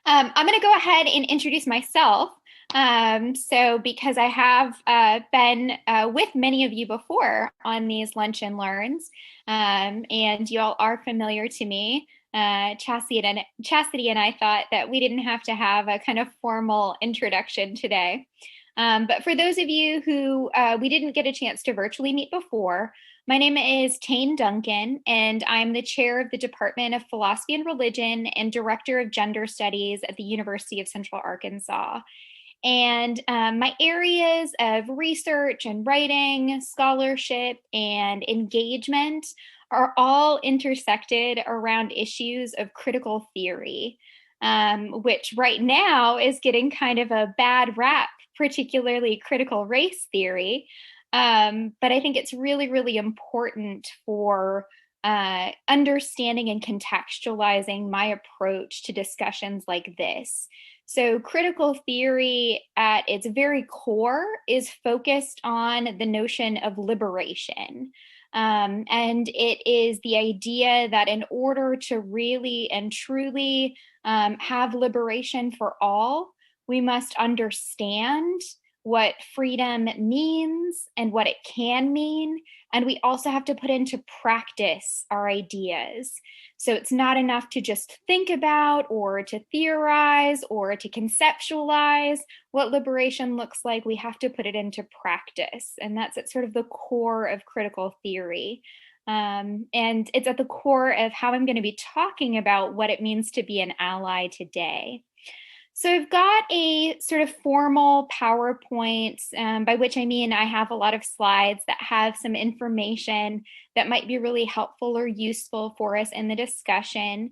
I'm going to go ahead and introduce myself. Because I have been with many of you before on these Lunch and Learns, and you all are familiar to me. Chastity and I thought that we didn't have to have a kind of formal introduction today. But for those of you who we didn't get a chance to virtually meet before, my name is Tane Duncan, and I'm the chair of the Department of Philosophy and Religion and director of Gender Studies at the University of Central Arkansas. And my areas of research and writing, scholarship, and engagement are all intersected around issues of critical theory, which right now is getting kind of a bad rap, particularly critical race theory. But I think it's really, really important for understanding and contextualizing my approach to discussions like this. So, critical theory at its very core is focused on the notion of liberation. And it is the idea that in order to really and truly have liberation for all, we must understand what freedom means and what it can mean. And we also have to put into practice our ideas. So it's not enough to just think about or to theorize or to conceptualize what liberation looks like. We have to put it into practice. And that's at sort of the core of critical theory. And it's at the core of how I'm going to be talking about what it means to be an ally today. So I've got a sort of formal PowerPoint, by which I mean I have a lot of slides that have some information that might be really helpful or useful for us in the discussion.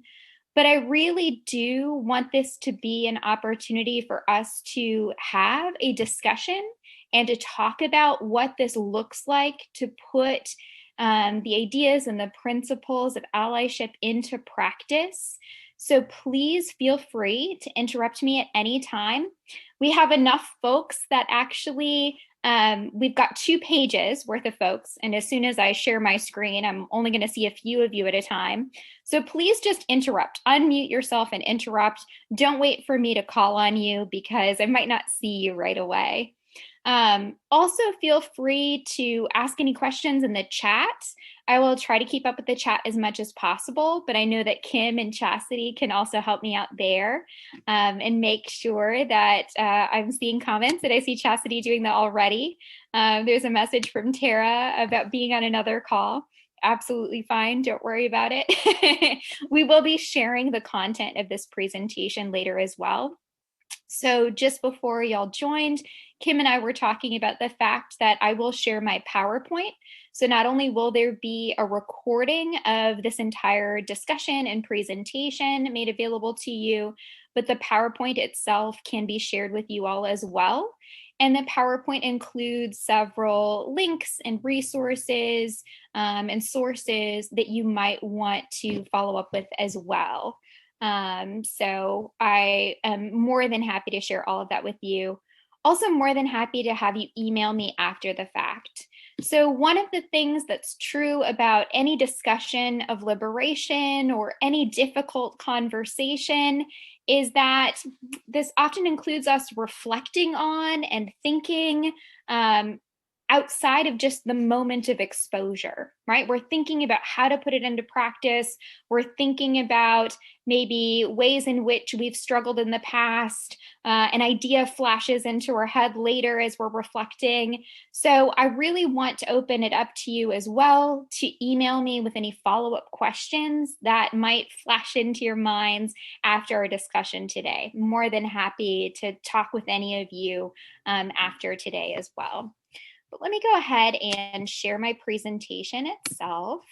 But I really do want this to be an opportunity for us to have a discussion and to talk about what this looks like to put the ideas and the principles of allyship into practice. So please feel free to interrupt me at any time. We have enough folks that actually, we've got 2 pages worth of folks. And as soon as I share my screen, I'm only going to see a few of you at a time. So please just interrupt, unmute yourself and interrupt. Don't wait for me to call on you because I might not see you right away. Also, feel free to ask any questions in the chat. I will try to keep up with the chat as much as possible, but I know that Kim and Chastity can also help me out there and make sure that I'm seeing comments. And I see Chastity doing that already. There's a message from Tara about being on another call. Absolutely fine. Don't worry about it. We will be sharing the content of this presentation later as well. So just before y'all joined, Kim and I were talking about the fact that I will share my PowerPoint. So not only will there be a recording of this entire discussion and presentation made available to you, but the PowerPoint itself can be shared with you all as well. And the PowerPoint includes several links and resources and sources that you might want to follow up with as well. So I am more than happy to share all of that with you. Also more than happy to have you email me after the fact. So one of the things that's true about any discussion of liberation or any difficult conversation is that this often includes us reflecting on and thinking outside of just the moment of exposure, right? We're thinking about how to put it into practice. We're thinking about maybe ways in which we've struggled in the past. An idea flashes into our head later as we're reflecting. So I really want to open it up to you as well to email me with any follow-up questions that might flash into your minds after our discussion today. More than happy to talk with any of you after today as well. But let me go ahead and share my presentation itself.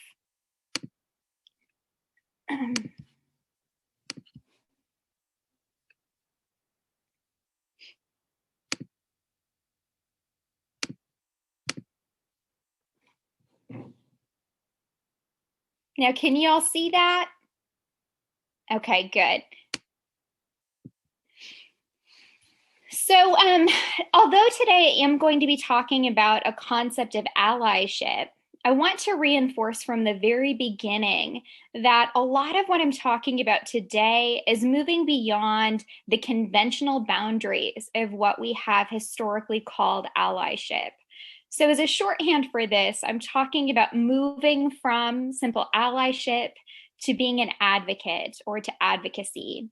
Now, can you all see that? Okay, good. So although today I am going to be talking about a concept of allyship, I want to reinforce from the very beginning that a lot of what I'm talking about today is moving beyond the conventional boundaries of what we have historically called allyship. So, as a shorthand for this, I'm talking about moving from simple allyship to being an advocate or to advocacy.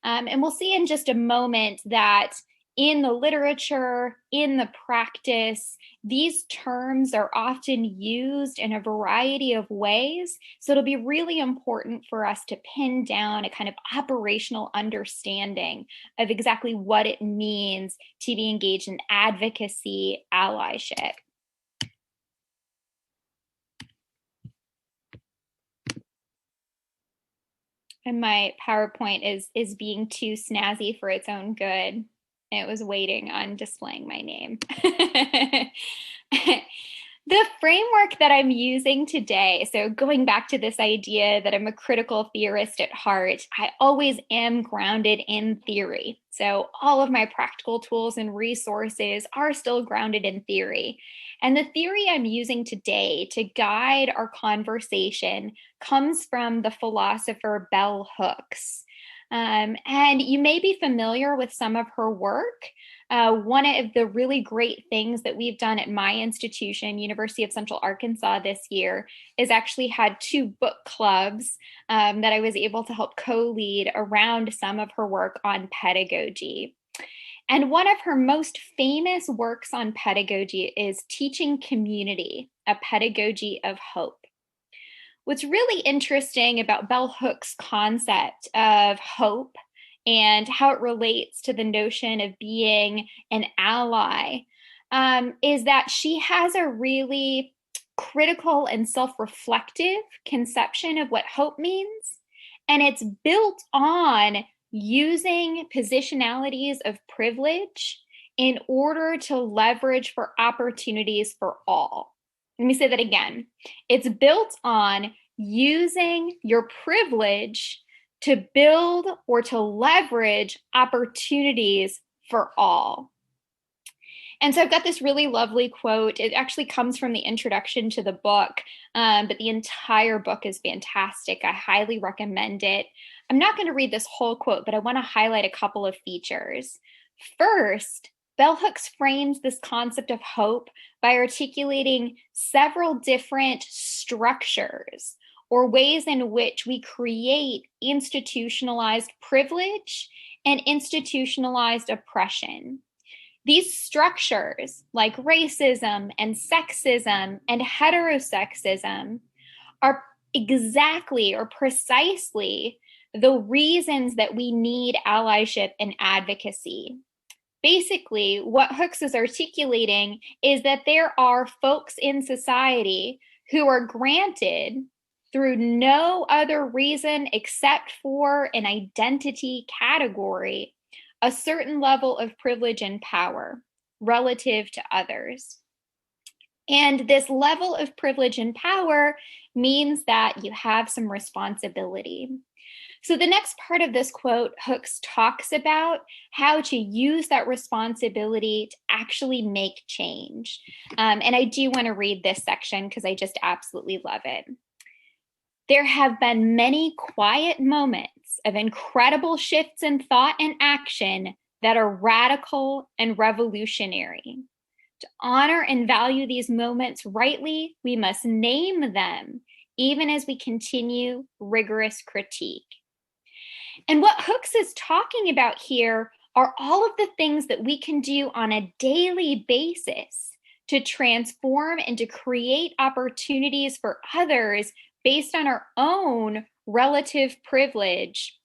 And we'll see in just a moment that in the literature, in the practice, these terms are often used in a variety of ways. So it'll be really important for us to pin down a kind of operational understanding of exactly what it means to be engaged in advocacy allyship. And my PowerPoint is being too snazzy for its own good. It was waiting on displaying my name. The framework that I'm using today, so going back to this idea that I'm a critical theorist at heart, I always am grounded in theory. So all of my practical tools and resources are still grounded in theory. And the theory I'm using today to guide our conversation comes from the philosopher Bell Hooks. And you may be familiar with some of her work. One of the really great things that we've done at my institution, University of Central Arkansas, this year is actually had 2 book clubs that I was able to help co-lead around some of her work on pedagogy. And one of her most famous works on pedagogy is Teaching Community, a Pedagogy of Hope. What's really interesting about Bell Hooks' concept of hope and how it relates to the notion of being an ally is that she has a really critical and self-reflective conception of what hope means. And it's built on using positionalities of privilege in order to leverage for opportunities for all. Let me say that again. It's built on using your privilege to build or to leverage opportunities for all. And so I've got this really lovely quote. It actually comes from the introduction to the book, but the entire book is fantastic. I highly recommend it. I'm not going to read this whole quote, but I want to highlight a couple of features. First, Bell Hooks frames this concept of hope by articulating several different structures or ways in which we create institutionalized privilege and institutionalized oppression. These structures, like racism and sexism and heterosexism, are exactly or precisely the reasons that we need allyship and advocacy. Basically, what Hooks is articulating is that there are folks in society who are granted, through no other reason except for an identity category, a certain level of privilege and power relative to others. And this level of privilege and power means that you have some responsibility. So the next part of this quote, Hooks talks about how to use that responsibility to actually make change. And I do want to read this section because I just absolutely love it. There have been many quiet moments of incredible shifts in thought and action that are radical and revolutionary. To honor and value these moments rightly, we must name them, even as we continue rigorous critique. And what Hooks is talking about here are all of the things that we can do on a daily basis to transform and to create opportunities for others based on our own relative privilege,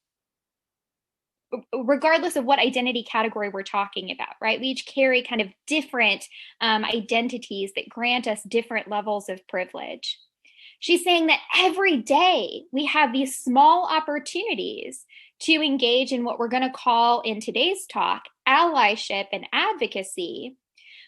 regardless of what identity category we're talking about, right? We each carry kind of different identities that grant us different levels of privilege. She's saying that every day we have these small opportunities to engage in what we're going to call in today's talk allyship and advocacy,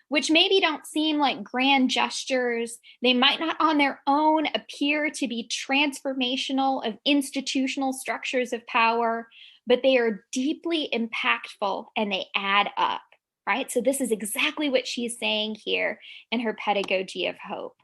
which maybe don't seem like grand gestures. They might not on their own appear to be transformational of institutional structures of power, but they are deeply impactful and they add up, right? So this is exactly what she's saying here in her pedagogy of hope.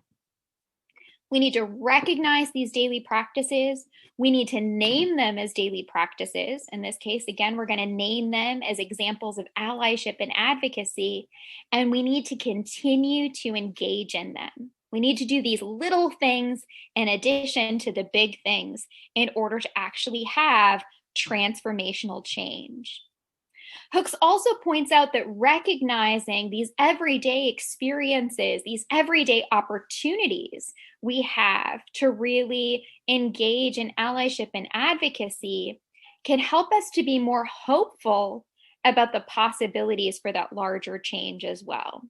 We need to recognize these daily practices. We need to name them as daily practices. In this case, again, we're going to name them as examples of allyship and advocacy, and we need to continue to engage in them. We need to do these little things in addition to the big things in order to actually have transformational change. Hooks also points out that recognizing these everyday experiences, these everyday opportunities we have to really engage in allyship and advocacy can help us to be more hopeful about the possibilities for that larger change as well.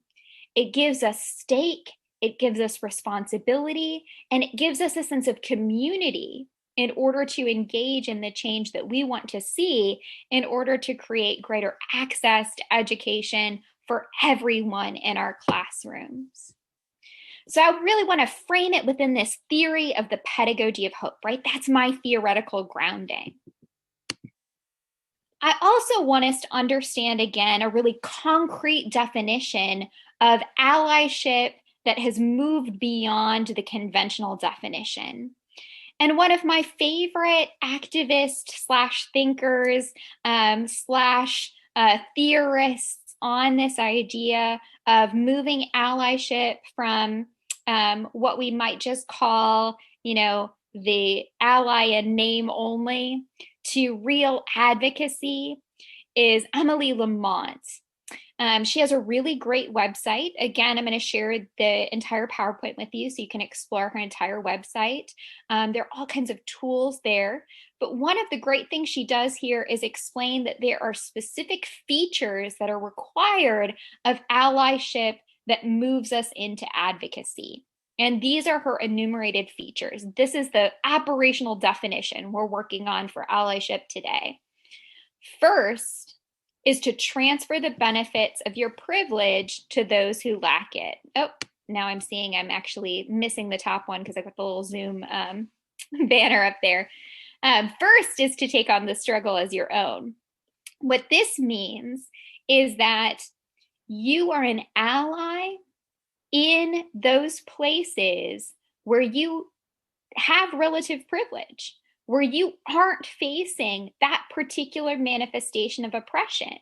It gives us stake, it gives us responsibility, and it gives us a sense of community in order to engage in the change that we want to see, in order to create greater access to education for everyone in our classrooms. So I really want to frame it within this theory of the pedagogy of hope, right? That's my theoretical grounding. I also want us to understand, again, a really concrete definition of allyship that has moved beyond the conventional definition. And one of my favorite activists slash thinkers slash theorists on this idea of moving allyship from what we might just call, the ally in name only to real advocacy is Emily Lamont. She has a really great website. Again, I'm going to share the entire PowerPoint with you so you can explore her entire website. There are all kinds of tools there. But one of the great things she does here is explain that there are specific features that are required of allyship that moves us into advocacy. And these are her enumerated features. This is the operational definition we're working on for allyship today. First is to transfer the benefits of your privilege to those who lack it. Oh, now I'm seeing I'm actually missing the top one because I got the little Zoom banner up there. First is to take on the struggle as your own. What this means is that you are an ally in those places where you have relative privilege, where you aren't facing that particular manifestation of oppression.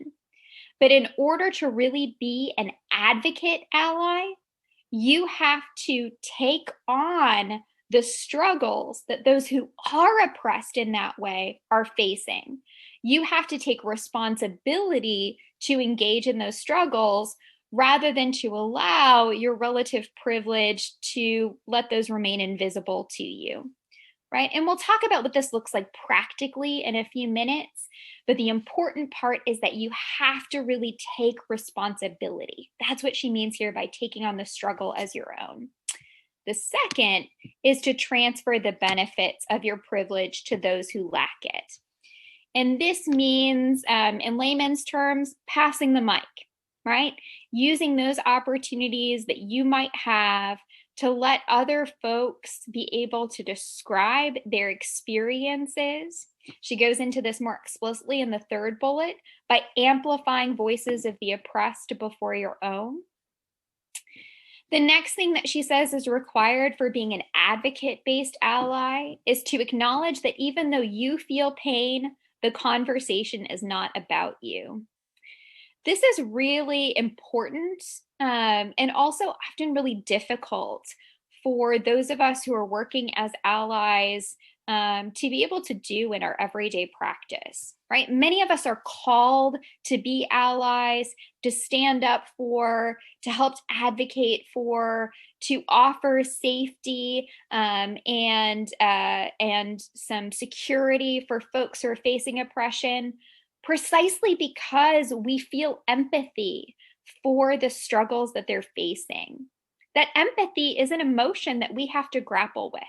But in order to really be an advocate ally, you have to take on the struggles that those who are oppressed in that way are facing. You have to take responsibility to engage in those struggles rather than to allow your relative privilege to let those remain invisible to you, right? And we'll talk about what this looks like practically in a few minutes, but the important part is that you have to really take responsibility. That's what she means here by taking on the struggle as your own. The second is to transfer the benefits of your privilege to those who lack it. And this means, in layman's terms, passing the mic, right? Using those opportunities that you might have to let other folks be able to describe their experiences. She goes into this more explicitly in the third bullet by amplifying voices of the oppressed before your own. The next thing that she says is required for being an advocate-based ally is to acknowledge that even though you feel pain, the conversation is not about you. This is really important and also often really difficult for those of us who are working as allies to be able to do in our everyday practice, right? Many of us are called to be allies, to stand up for, to help advocate for, to offer safety and some security for folks who are facing oppression, precisely because we feel empathy for the struggles that they're facing. That empathy is an emotion that we have to grapple with.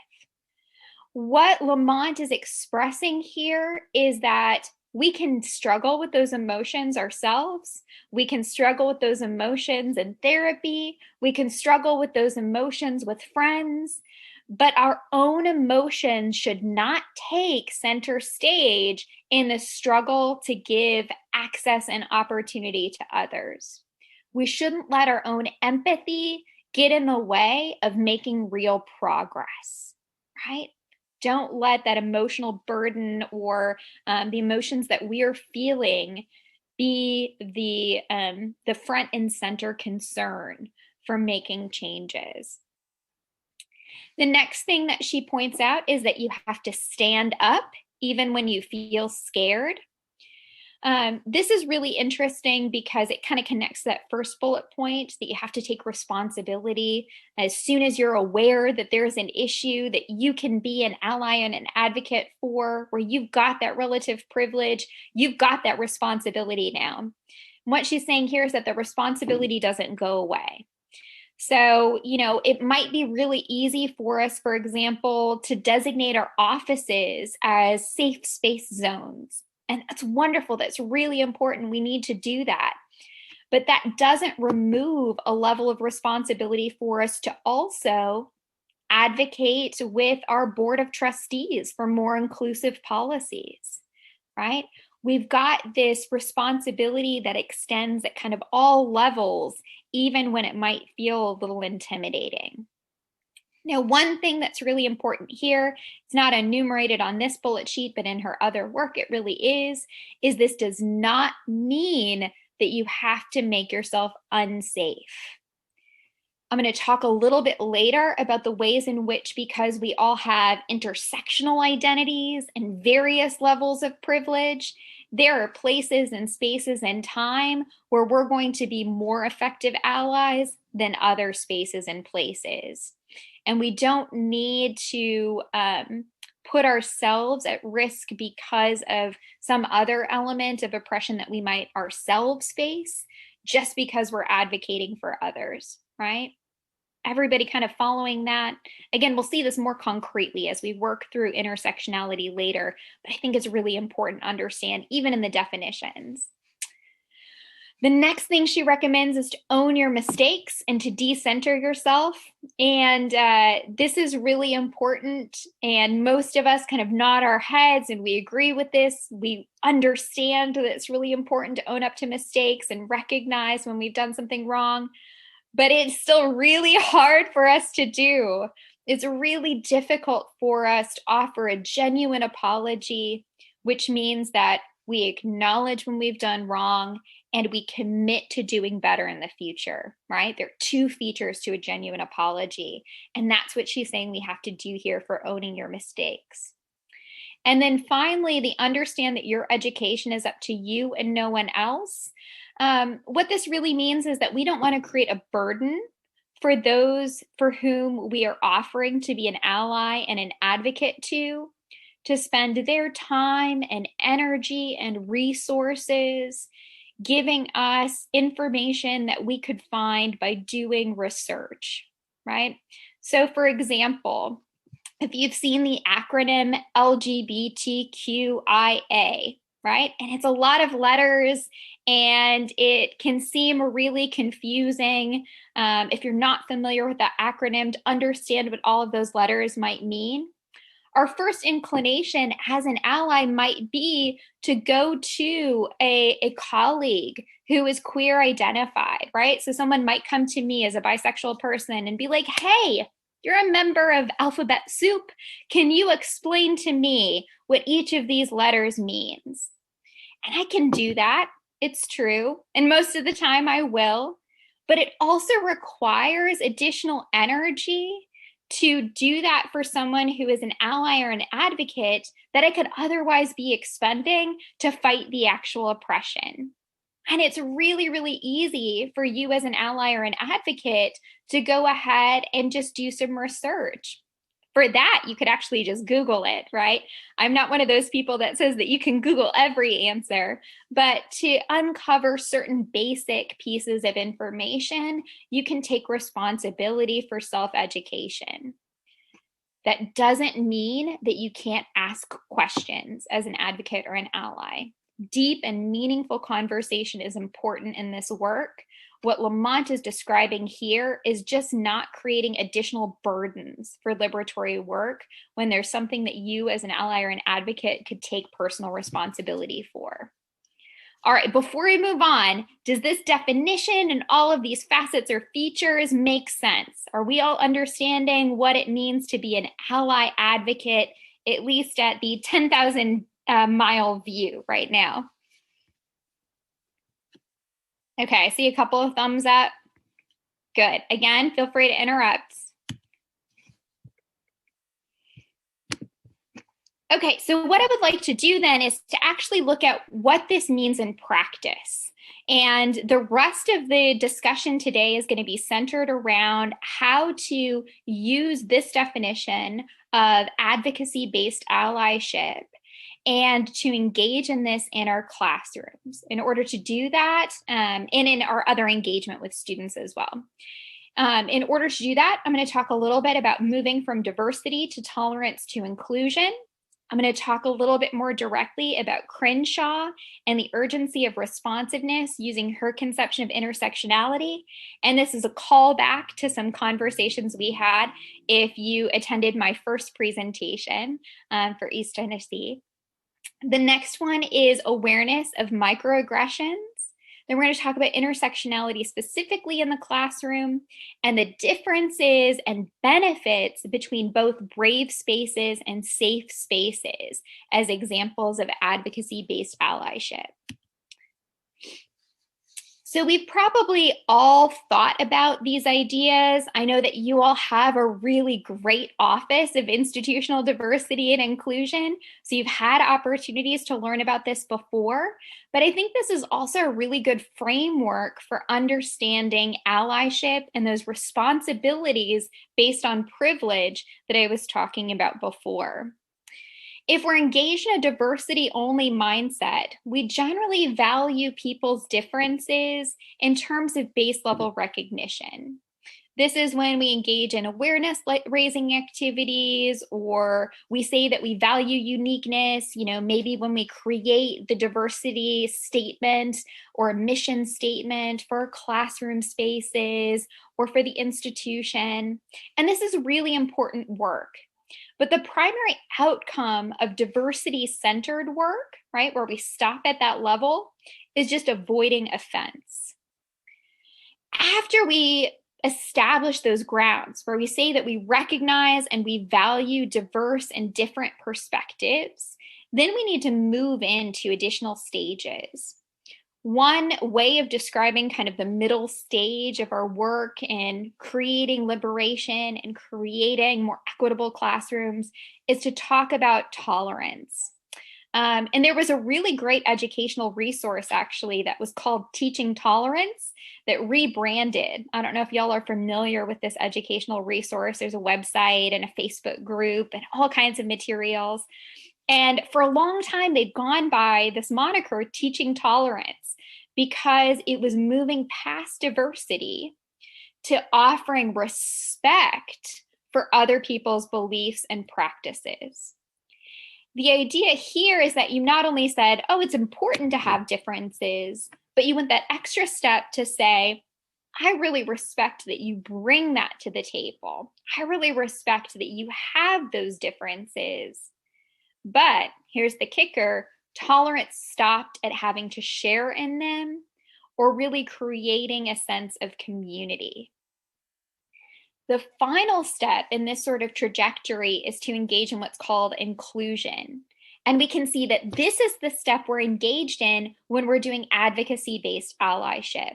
What Lamont is expressing here is that we can struggle with those emotions ourselves. We can struggle with those emotions in therapy. We can struggle with those emotions with friends. But our own emotions should not take center stage in the struggle to give access and opportunity to others. We shouldn't let our own empathy get in the way of making real progress, right? Don't let that emotional burden or the emotions that we are feeling be the front and center concern for making changes. The next thing that she points out is that you have to stand up even when you feel scared. This is really interesting because it kind of connects to that first bullet point that you have to take responsibility. As soon as you're aware that there's an issue that you can be an ally and an advocate for, where you've got that relative privilege, you've got that responsibility now. And what she's saying here is that the responsibility doesn't go away. So, it might be really easy for us, for example, to designate our offices as safe space zones. And that's wonderful. That's really important. We need to do that. But that doesn't remove a level of responsibility for us to also advocate with our board of trustees for more inclusive policies, right? We've got this responsibility that extends at kind of all levels, even when it might feel a little intimidating. Now, one thing that's really important here, it's not enumerated on this bullet sheet, but in her other work, it really is this does not mean that you have to make yourself unsafe. I'm going to talk a little bit later about the ways in which, because we all have intersectional identities and various levels of privilege, there are places and spaces and time where we're going to be more effective allies than other spaces and places. And we don't need to put ourselves at risk because of some other element of oppression that we might ourselves face, just because we're advocating for others, right? Everybody kind of following that. Again, we'll see this more concretely as we work through intersectionality later, but I think it's really important to understand even in the definitions. The next thing she recommends is to own your mistakes and to decenter yourself. And this is really important. And most of us kind of nod our heads and we agree with this. We understand that it's really important to own up to mistakes and recognize when we've done something wrong. But it's still really hard for us to do. It's really difficult for us to offer a genuine apology, which means that we acknowledge when we've done wrong and we commit to doing better in the future, right? There are two features to a genuine apology. And that's what she's saying we have to do here for owning your mistakes. And then finally, the understand that your education is up to you and no one else. What this really means is that we don't want to create a burden for those for whom we are offering to be an ally and an advocate to spend their time and energy and resources giving us information that we could find by doing research, right? So for example, if you've seen the acronym LGBTQIA, right? And it's a lot of letters and it can seem really confusing if you're not familiar with that acronym to understand what all of those letters might mean. Our first inclination as an ally might be to go to a colleague who is queer identified, right? So someone might come to me as a bisexual person and be like, hey, you're a member of Alphabet Soup. Can you explain to me what each of these letters means? And I can do that. It's true. And most of the time I will. But it also requires additional energy to do that for someone who is an ally or an advocate that I could otherwise be expending to fight the actual oppression. And it's really, really easy for you as an ally or an advocate to go ahead and just do some research. For that, you could actually just Google it, right? I'm not one of those people that says that you can Google every answer, but to uncover certain basic pieces of information, you can take responsibility for self-education. That doesn't mean that you can't ask questions as an advocate or an ally. Deep and meaningful conversation is important in this work. What Lamont is describing here is just not creating additional burdens for liberatory work when there's something that you as an ally or an advocate could take personal responsibility for. All right, before we move on, does this definition and all of these facets or features make sense? Are we all understanding what it means to be an ally advocate, at least at the 10,000 mile view right now? Okay, I see a couple of thumbs up. Good. Again, feel free to interrupt. Okay, so what I would like to do then is to actually look at what this means in practice. And the rest of the discussion today is going to be centered around how to use this definition of advocacy-based allyship and to engage in this in our classrooms. In order to do that, and in our other engagement with students as well. In order to do that, I'm going to talk a little bit about moving from diversity to tolerance to inclusion. I'm going to talk a little bit more directly about Crenshaw and the urgency of responsiveness using her conception of intersectionality. And this is a callback to some conversations we had if you attended my first presentation for East Tennessee. The next one is awareness of microaggressions. Then we're going to talk about intersectionality specifically in the classroom and the differences and benefits between both brave spaces and safe spaces as examples of advocacy-based allyship. So we've probably all thought about these ideas. I know that you all have a really great office of institutional diversity and inclusion. So you've had opportunities to learn about this before, but I think this is also a really good framework for understanding allyship and those responsibilities based on privilege that I was talking about before. If we're engaged in a diversity-only mindset, we generally value people's differences in terms of base level recognition. This is when we engage in awareness raising activities, or we say that we value uniqueness, maybe when we create the diversity statement or mission statement for classroom spaces or for the institution. And this is really important work. But the primary outcome of diversity-centered work, right, where we stop at that level, is just avoiding offense. After we establish those grounds where we say that we recognize and we value diverse and different perspectives, then we need to move into additional stages. One way of describing kind of the middle stage of our work in creating liberation and creating more equitable classrooms is to talk about tolerance. And there was a really great educational resource actually that was called Teaching Tolerance that rebranded. I don't know if y'all are familiar with this educational resource. There's a website and a Facebook group and all kinds of materials. And for a long time, they've gone by this moniker, Teaching Tolerance, because it was moving past diversity to offering respect for other people's beliefs and practices. The idea here is that you not only said, oh, it's important to have differences, but you went that extra step to say, I really respect that you bring that to the table. I really respect that you have those differences. But here's the kicker, tolerance stopped at having to share in them or really creating a sense of community. The final step in this sort of trajectory is to engage in what's called inclusion. And we can see that this is the step we're engaged in when we're doing advocacy-based allyship.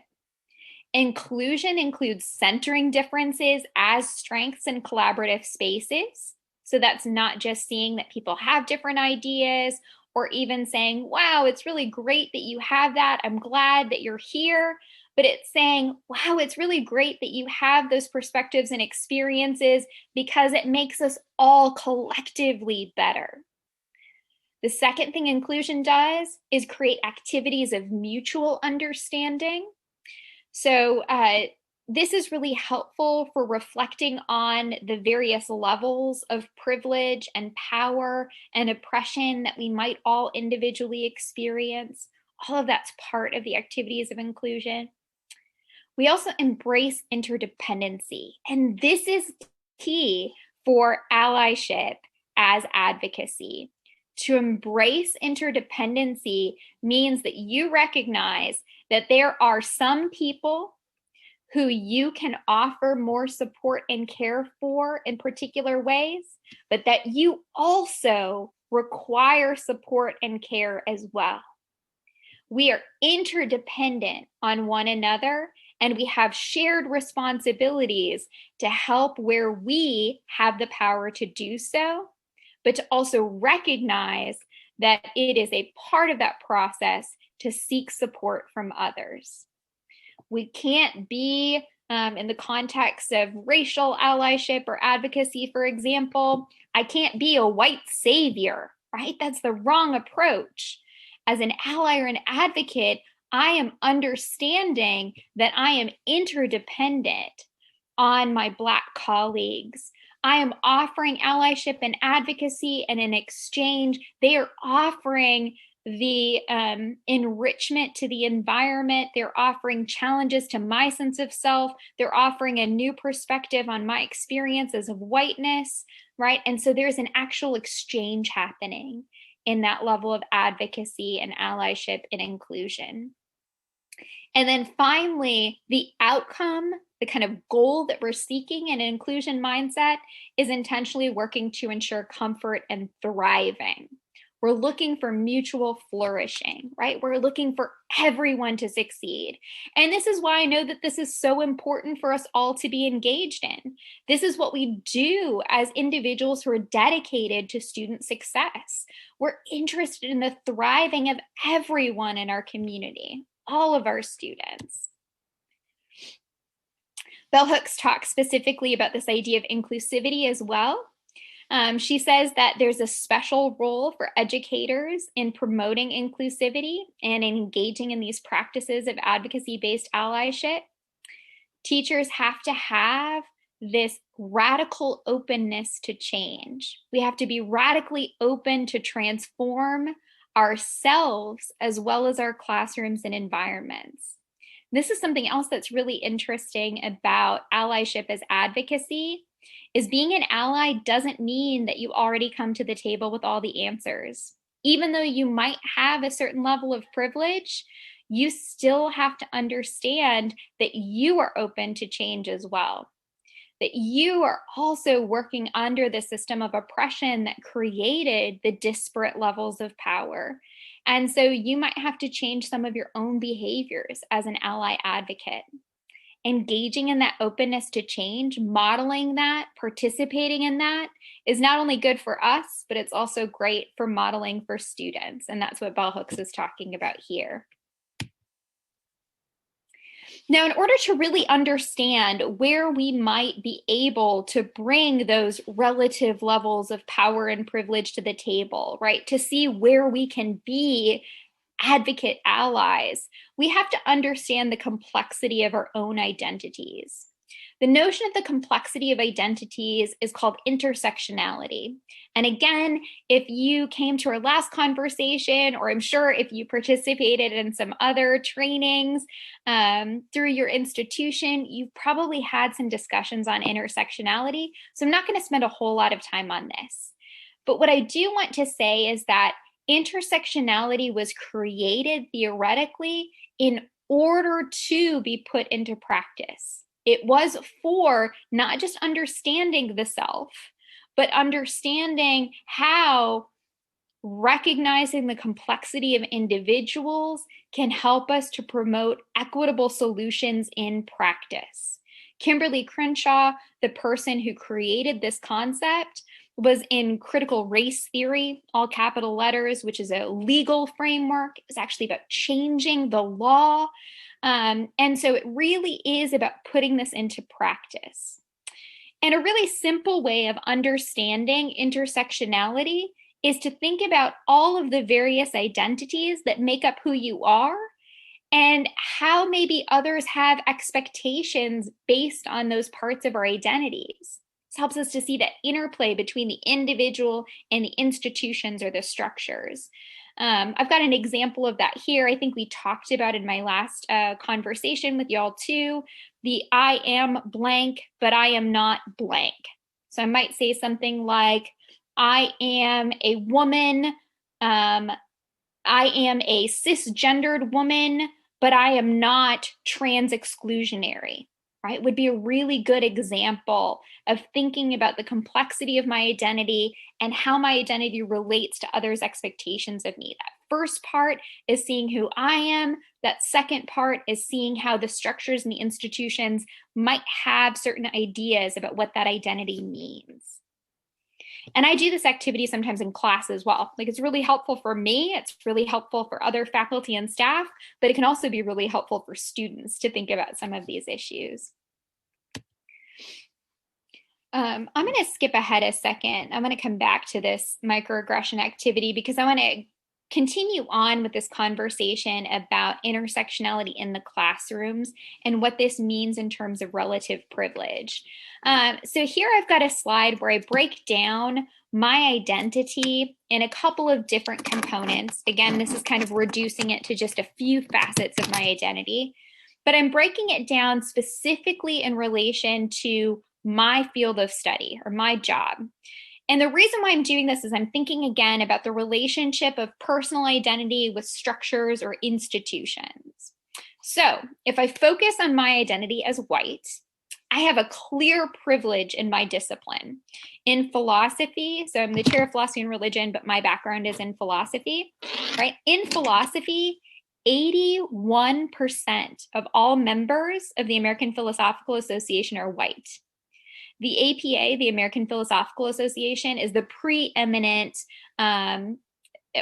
Inclusion includes centering differences as strengths in collaborative spaces. So that's not just seeing that people have different ideas or even saying, wow, it's really great that you have that. I'm glad that you're here. But it's saying, wow, it's really great that you have those perspectives and experiences because it makes us all collectively better. The second thing inclusion does is create activities of mutual understanding. So this is really helpful for reflecting on the various levels of privilege and power and oppression that we might all individually experience. All of that's part of the activities of inclusion. We also embrace interdependency, and this is key for allyship as advocacy. To embrace interdependency means that you recognize that there are some people who you can offer more support and care for in particular ways, but that you also require support and care as well. We are interdependent on one another, and we have shared responsibilities to help where we have the power to do so, but to also recognize that it is a part of that process to seek support from others. We can't be, in the context of racial allyship or advocacy, for example, I can't be a white savior, right? That's the wrong approach. As an ally or an advocate, I am understanding that I am interdependent on my Black colleagues. I am offering allyship and advocacy, and in exchange, they are offering the enrichment to the environment. They're offering challenges to my sense of self. They're offering a new perspective on my experiences of whiteness, right? And so there's an actual exchange happening in that level of advocacy and allyship and inclusion. And then finally, the outcome, the kind of goal that we're seeking in an inclusion mindset is intentionally working to ensure comfort and thriving. We're looking for mutual flourishing, right? We're looking for everyone to succeed. And this is why I know that this is so important for us all to be engaged in. This is what we do as individuals who are dedicated to student success. We're interested in the thriving of everyone in our community, all of our students. Bell Hooks talks specifically about this idea of inclusivity as well. She says that there's a special role for educators in promoting inclusivity and engaging in these practices of advocacy-based allyship. Teachers have to have this radical openness to change. We have to be radically open to transform ourselves as well as our classrooms and environments. This is something else that's really interesting about allyship as advocacy, is being an ally doesn't mean that you already come to the table with all the answers. Even though you might have a certain level of privilege, you still have to understand that you are open to change as well. That you are also working under the system of oppression that created the disparate levels of power. And so you might have to change some of your own behaviors as an ally advocate. Engaging in that openness to change, modeling that, participating in that is not only good for us, but it's also great for modeling for students. And that's what Bell Hooks is talking about here. Now, in order to really understand where we might be able to bring those relative levels of power and privilege to the table, right, to see where we can be advocate allies, we have to understand the complexity of our own identities. The notion of the complexity of identities is called intersectionality. And again, if you came to our last conversation, or I'm sure if you participated in some other trainings through your institution, you've probably had some discussions on intersectionality. So I'm not going to spend a whole lot of time on this. But what I do want to say is that intersectionality was created theoretically in order to be put into practice. It was for not just understanding the self, but understanding how recognizing the complexity of individuals can help us to promote equitable solutions in practice. Kimberly Crenshaw, the person who created this concept, was in critical race theory, all capital letters, which is a legal framework. It was actually about changing the law. And so it really is about putting this into practice. And a really simple way of understanding intersectionality is to think about all of the various identities that make up who you are and how maybe others have expectations based on those parts of our identities. This helps us to see that interplay between the individual and the institutions or the structures. I've got an example of that here. I think we talked about in my last conversation with y'all too, the I am blank, but I am not blank. So I might say something like, I am a woman I am a cisgendered woman, but I am not trans exclusionary, right? Would be a really good example of thinking about the complexity of my identity and how my identity relates to others' expectations of me. That first part is seeing who I am. That second part is seeing how the structures and the institutions might have certain ideas about what that identity means. And I do this activity sometimes in class as well. Like, it's really helpful for me. It's really helpful for other faculty and staff, but it can also be really helpful for students to think about some of these issues. I'm going to skip ahead a second. I'm going to come back to this microaggression activity because I want to continue on with this conversation about intersectionality in the classrooms and what this means in terms of relative privilege. So here I've got a slide where I break down my identity in a couple of different components. Again, this is kind of reducing it to just a few facets of my identity, but I'm breaking it down specifically in relation to my field of study or my job. And the reason why I'm doing this is I'm thinking again about the relationship of personal identity with structures or institutions. So if I focus on my identity as white, I have a clear privilege in my discipline. In philosophy, so I'm the chair of philosophy and religion, but my background is in philosophy, right? In philosophy, 81% of all members of the American Philosophical Association are white. The APA, the American Philosophical Association, is the preeminent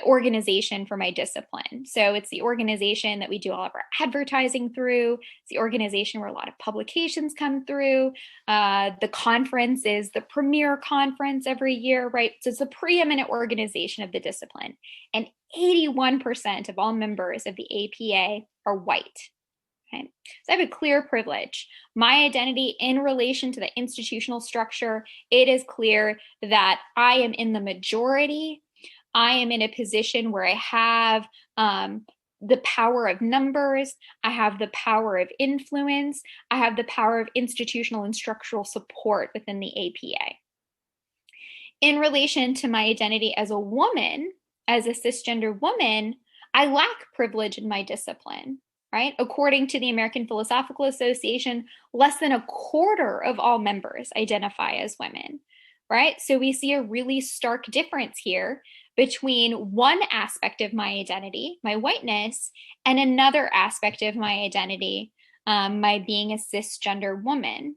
organization for my discipline. So it's the organization that we do all of our advertising through. It's the organization where a lot of publications come through. The conference is the premier conference every year, right? So it's the preeminent organization of the discipline. And 81% of all members of the APA are white. Okay. So I have a clear privilege. My identity in relation to the institutional structure, it is clear that I am in the majority. I am in a position where I have the power of numbers. I have the power of influence. I have the power of institutional and structural support within the APA. In relation to my identity as a woman, as a cisgender woman, I lack privilege in my discipline. Right? According to the American Philosophical Association, less than a quarter of all members identify as women, right? So we see a really stark difference here between one aspect of my identity, my whiteness, and another aspect of my identity, my being a cisgender woman.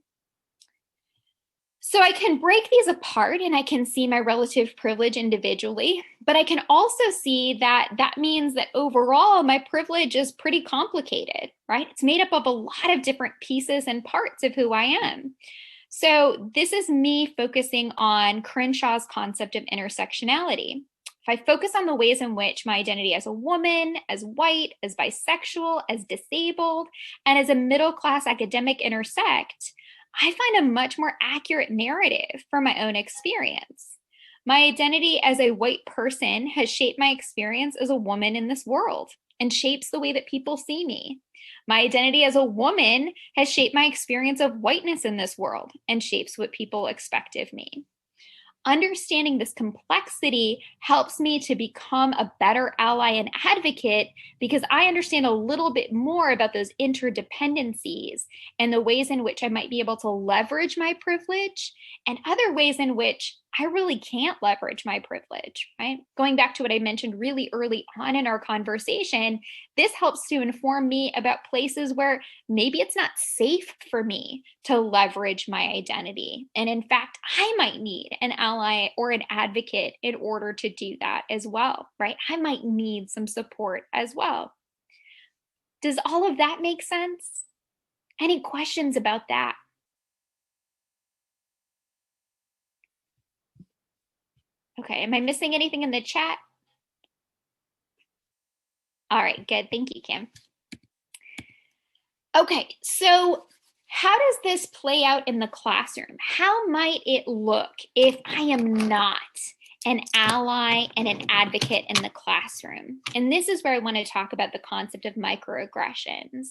So I can break these apart and I can see my relative privilege individually, but I can also see that that means that overall my privilege is pretty complicated, right? It's made up of a lot of different pieces and parts of who I am. So this is me focusing on Crenshaw's concept of intersectionality. If I focus on the ways in which my identity as a woman, as white, as bisexual, as disabled, and as a middle-class academic intersect, I find a much more accurate narrative from my own experience. My identity as a white person has shaped my experience as a woman in this world and shapes the way that people see me. My identity as a woman has shaped my experience of whiteness in this world and shapes what people expect of me. Understanding this complexity helps me to become a better ally and advocate because I understand a little bit more about those interdependencies and the ways in which I might be able to leverage my privilege and other ways in which I really can't leverage my privilege, right? Going back to what I mentioned really early on in our conversation, this helps to inform me about places where maybe it's not safe for me to leverage my identity. And in fact, I might need an ally or an advocate in order to do that as well, right? I might need some support as well. Does all of that make sense? Any questions about that? Okay, am I missing anything in the chat? All right, good. Thank you, Kim. Okay, so how does this play out in the classroom? How might it look if I am not an ally and an advocate in the classroom? And this is where I want to talk about the concept of microaggressions.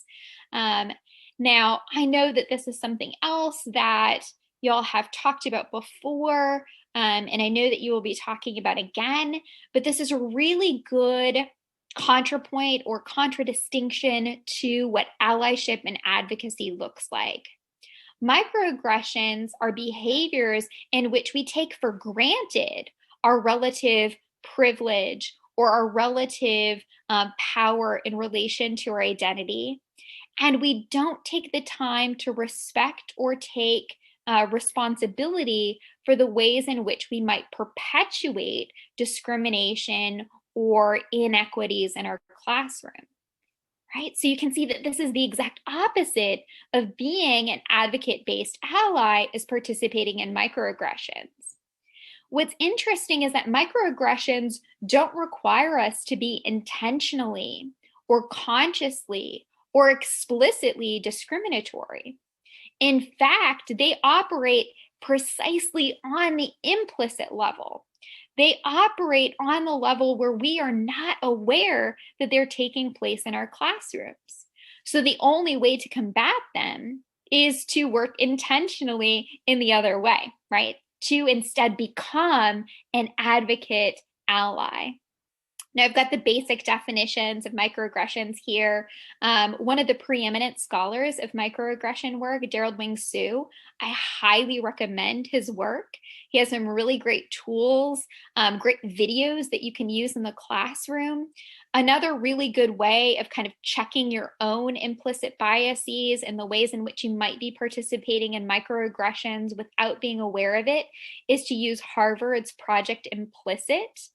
Now, I know that this is something else that y'all have talked about before, and I know that you will be talking about again, but this is a really good contrapoint or contradistinction to what allyship and advocacy looks like. Microaggressions are behaviors in which we take for granted our relative privilege or our relative power in relation to our identity. And we don't take the time to respect or take responsibility for the ways in which we might perpetuate discrimination or inequities in our classroom. Right? So you can see that this is the exact opposite of being an advocate based ally, is participating in microaggressions. What's interesting is that microaggressions don't require us to be intentionally or consciously or explicitly discriminatory. In fact, they operate precisely on the implicit level. They operate on the level where we are not aware that they're taking place in our classrooms. So the only way to combat them is to work intentionally in the other way, right? To instead become an advocate ally. Now, I've got the basic definitions of microaggressions here. One of the preeminent scholars of microaggression work, Daryl Wing Su, I highly recommend his work. He has some really great tools, great videos that you can use in the classroom. Another really good way of kind of checking your own implicit biases and the ways in which you might be participating in microaggressions without being aware of it is to use Harvard's Project Implicit.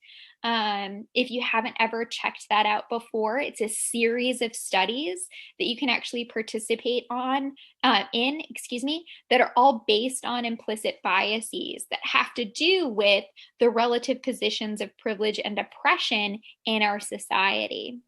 If you haven't ever checked that out before, it's a series of studies that you can actually participate in, that are all based on implicit biases that have to do with the relative positions of privilege and oppression in our society.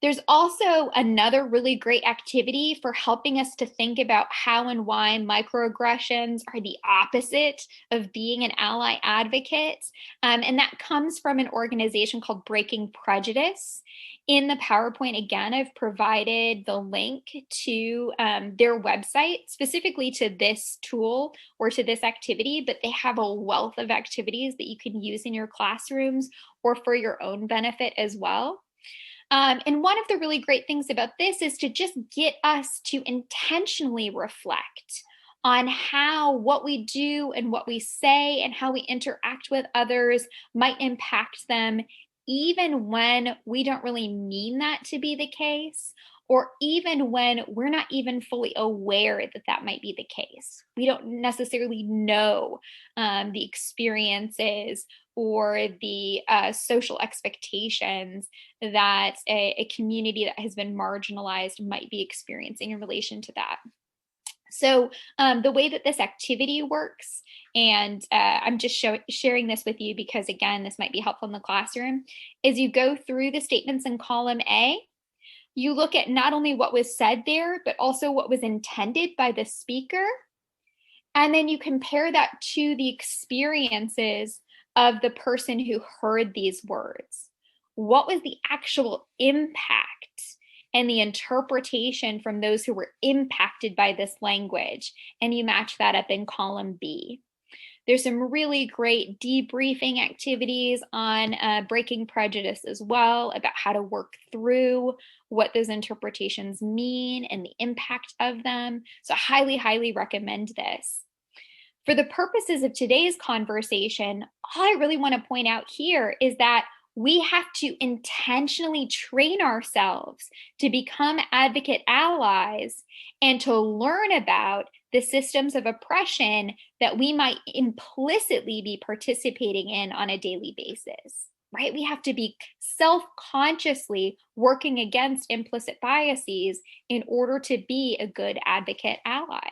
There's also another really great activity for helping us to think about how and why microaggressions are the opposite of being an ally advocate. And that comes from an organization called Breaking Prejudice. In the PowerPoint, again, I've provided the link to their website, specifically to this tool or to this activity, but they have a wealth of activities that you can use in your classrooms or for your own benefit as well. And one of the really great things about this is to just get us to intentionally reflect on how what we do and what we say and how we interact with others might impact them, even when we don't really mean that to be the case, or even when we're not even fully aware that that might be the case. We don't necessarily know the experiences or the social expectations that a community that has been marginalized might be experiencing in relation to that. So the way that this activity works, and I'm just sharing this with you because, again, this might be helpful in the classroom, is you go through the statements in column A. You look at not only what was said there, but also what was intended by the speaker. And then you compare that to the experiences of the person who heard these words. What was the actual impact and the interpretation from those who were impacted by this language? And you match that up in column B. There's some really great debriefing activities on Breaking Prejudice as well, about how to work through what those interpretations mean and the impact of them. So highly, highly recommend this. For the purposes of today's conversation, all I really want to point out here is that we have to intentionally train ourselves to become advocate allies and to learn about the systems of oppression that we might implicitly be participating in on a daily basis, right? We have to be self-consciously working against implicit biases in order to be a good advocate ally.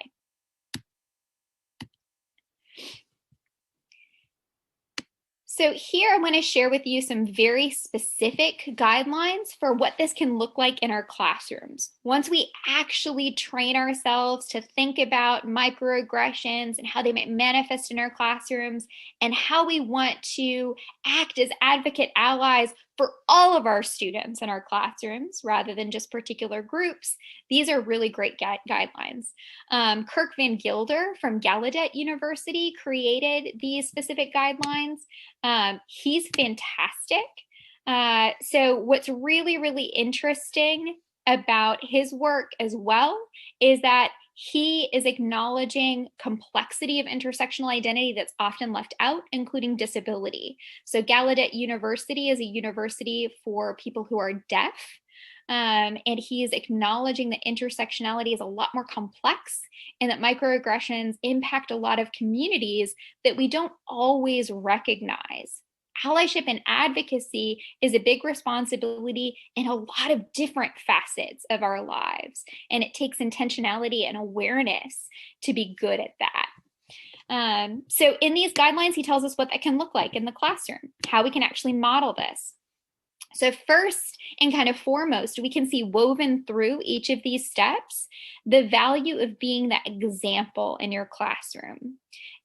So here I want to share with you some very specific guidelines for what this can look like in our classrooms. Once we actually train ourselves to think about microaggressions and how they might manifest in our classrooms and how we want to act as advocate allies for all of our students in our classrooms rather than just particular groups, these are really great guidelines. Kirk Van Gilder from Gallaudet University created these specific guidelines. He's fantastic. So what's really, really interesting about his work as well is that he is acknowledging complexity of intersectional identity that's often left out, including disability. So Gallaudet University is a university for people who are deaf. And he is acknowledging that intersectionality is a lot more complex and that microaggressions impact a lot of communities that we don't always recognize. Allyship and advocacy is a big responsibility in a lot of different facets of our lives. And it takes intentionality and awareness to be good at that. So in these guidelines, he tells us what that can look like in the classroom, how we can actually model this. So first and kind of foremost, we can see woven through each of these steps the value of being that example in your classroom,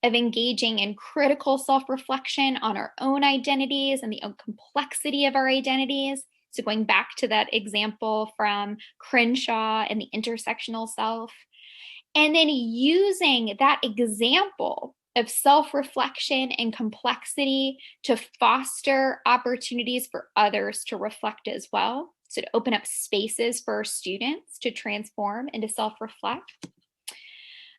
of engaging in critical self-reflection on our own identities and the complexity of our identities. So going back to that example from Crenshaw and the intersectional self, and then using that example of self-reflection and complexity to foster opportunities for others to reflect as well. So to open up spaces for students to transform and to self-reflect.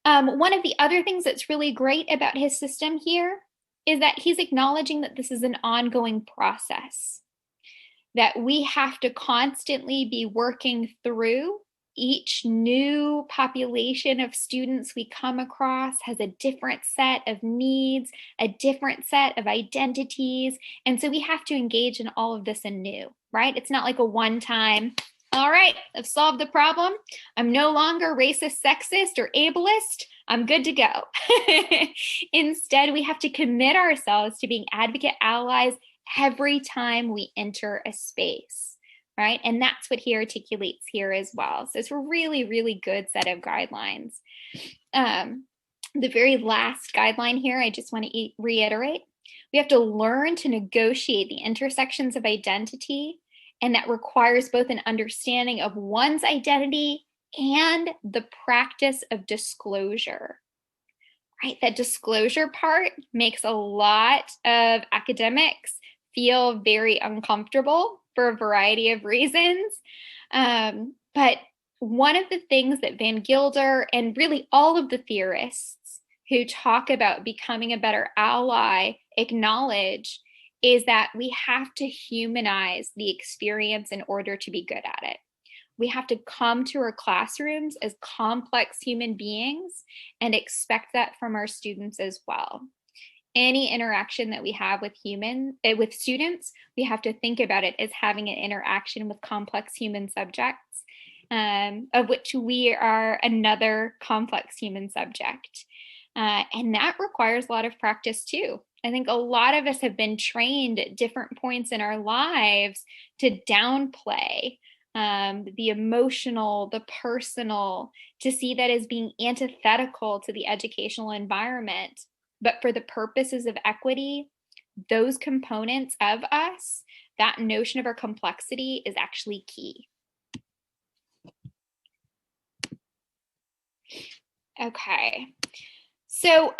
One of the other things that's really great about his system here is that he's acknowledging that this is an ongoing process, that we have to constantly be working through. Each new population of students we come across has a different set of needs, a different set of identities. And so we have to engage in all of this anew, right? It's not like a one-time, all right, I've solved the problem. I'm no longer racist, sexist, or ableist. I'm good to go. Instead, we have to commit ourselves to being advocate allies every time we enter a space. Right? And that's what he articulates here as well. So it's a really, really good set of guidelines. The very last guideline here, I just want to reiterate, we have to learn to negotiate the intersections of identity, and that requires both an understanding of one's identity and the practice of disclosure. Right? That disclosure part makes a lot of academics feel very uncomfortable for a variety of reasons. But one of the things that Van Gilder and really all of the theorists who talk about becoming a better ally acknowledge is that we have to humanize the experience in order to be good at it. We have to come to our classrooms as complex human beings and expect that from our students as well. Any interaction that we have with students, we have to think about it as having an interaction with complex human subjects, of which we are another complex human subject. And that requires a lot of practice too. I think a lot of us have been trained at different points in our lives to downplay the emotional, the personal, to see that as being antithetical to the educational environment. But for the purposes of equity, those components of us, that notion of our complexity is actually key. Okay. So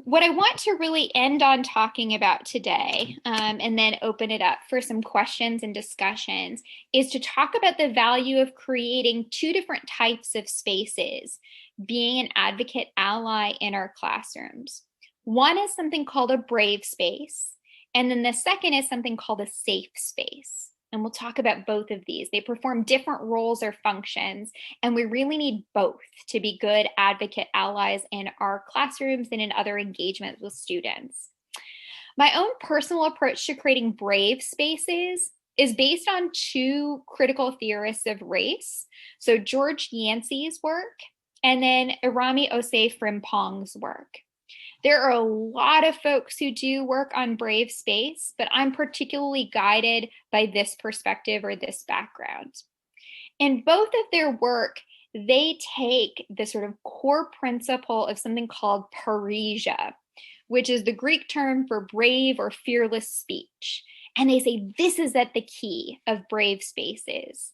what I want to really end on talking about today, and then open it up for some questions and discussions, is to talk about the value of creating two different types of spaces, being an advocate ally in our classrooms. One is something called a brave space, and then the second is something called a safe space. And we'll talk about both of these. They perform different roles or functions, and we really need both to be good advocate allies in our classrooms and in other engagements with students. My own personal approach to creating brave spaces is based on two critical theorists of race. So George Yancey's work, and then Irami Osei Frimpong's work. There are a lot of folks who do work on brave space, but I'm particularly guided by this perspective or this background. In both of their work, they take the sort of core principle of something called parrhesia, which is the Greek term for brave or fearless speech. And they say this is at the key of brave spaces.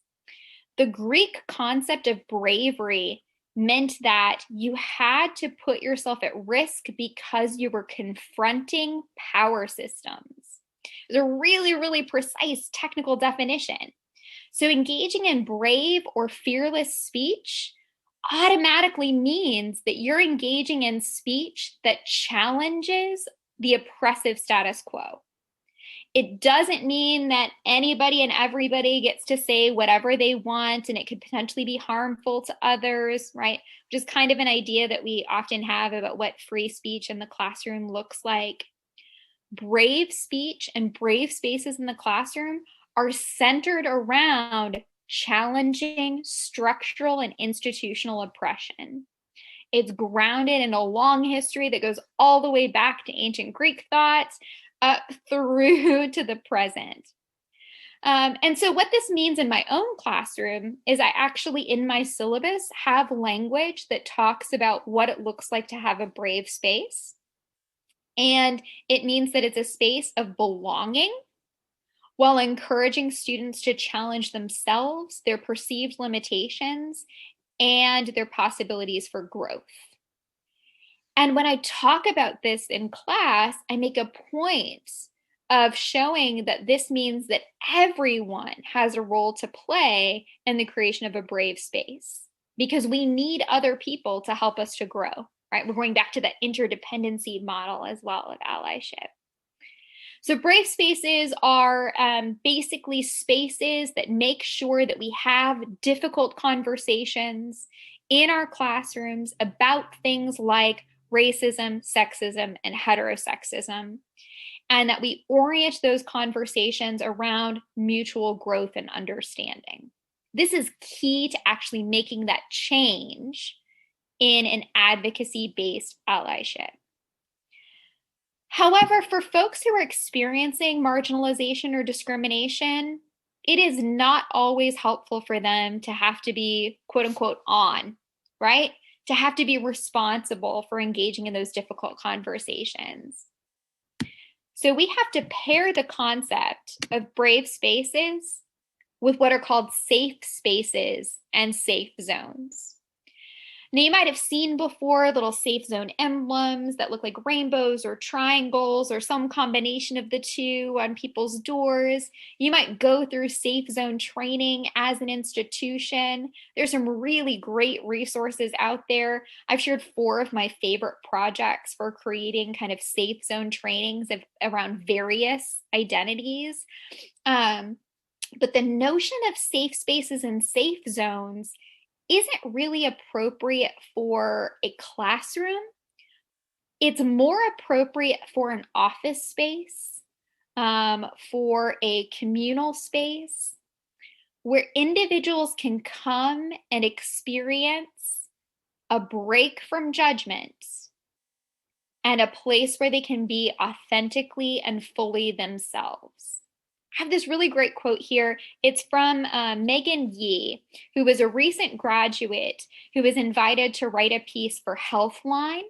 The Greek concept of bravery meant that you had to put yourself at risk because you were confronting power systems. It was a really, really precise technical definition. So engaging in brave or fearless speech automatically means that you're engaging in speech that challenges the oppressive status quo. It doesn't mean that anybody and everybody gets to say whatever they want and it could potentially be harmful to others, right? Which is kind of an idea that we often have about what free speech in the classroom looks like. Brave speech and brave spaces in the classroom are centered around challenging structural and institutional oppression. It's grounded in a long history that goes all the way back to ancient Greek thought up through to the present. And so what this means in my own classroom is I actually in my syllabus have language that talks about what it looks like to have a brave space. And it means that it's a space of belonging while encouraging students to challenge themselves, their perceived limitations, and their possibilities for growth. And when I talk about this in class, I make a point of showing that this means that everyone has a role to play in the creation of a brave space because we need other people to help us to grow, right? We're going back to that interdependency model as well of allyship. So brave spaces are basically spaces that make sure that we have difficult conversations in our classrooms about things like racism, sexism, and heterosexism, and that we orient those conversations around mutual growth and understanding. This is key to actually making that change in an advocacy-based allyship. However, for folks who are experiencing marginalization or discrimination, it is not always helpful for them to have to be quote unquote on, right? To have to be responsible for engaging in those difficult conversations. So we have to pair the concept of brave spaces with what are called safe spaces and safe zones. Now, you might have seen before little safe zone emblems that look like rainbows or triangles or some combination of the two on people's doors. You might go through safe zone training as an institution. There's some really great resources out there. I've shared 4 of my favorite projects for creating kind of safe zone trainings around various identities. But the notion of safe spaces and safe zones isn't really appropriate for a classroom. It's more appropriate for an office space, for a communal space, where individuals can come and experience a break from judgment and a place where they can be authentically and fully themselves. I have this really great quote here. It's from Megan Yee, who was a recent graduate who was invited to write a piece for Healthline.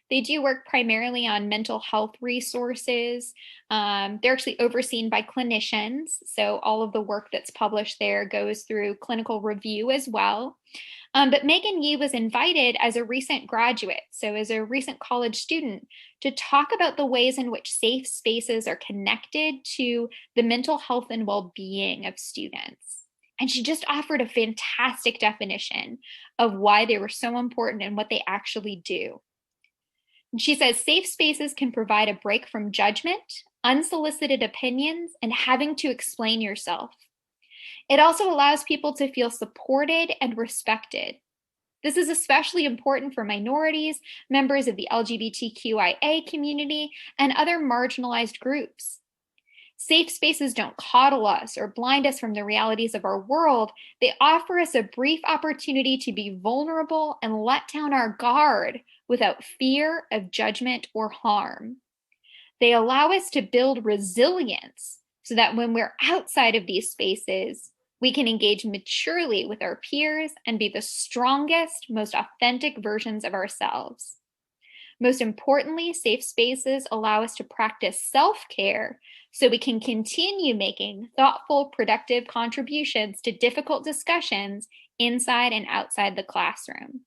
They do work primarily on mental health resources. They're actually overseen by clinicians. So all of the work that's published there goes through clinical review as well. But Megan Yee was invited as a recent graduate, so as a recent college student, to talk about the ways in which safe spaces are connected to the mental health and well-being of students. And she just offered a fantastic definition of why they were so important and what they actually do. And she says, safe spaces can provide a break from judgment, unsolicited opinions, and having to explain yourself. It also allows people to feel supported and respected. This is especially important for minorities, members of the LGBTQIA community, and other marginalized groups. Safe spaces don't coddle us or blind us from the realities of our world. They offer us a brief opportunity to be vulnerable and let down our guard without fear of judgment or harm. They allow us to build resilience so that when we're outside of these spaces, we can engage maturely with our peers and be the strongest, most authentic versions of ourselves. Most importantly, safe spaces allow us to practice self-care so we can continue making thoughtful, productive contributions to difficult discussions inside and outside the classroom.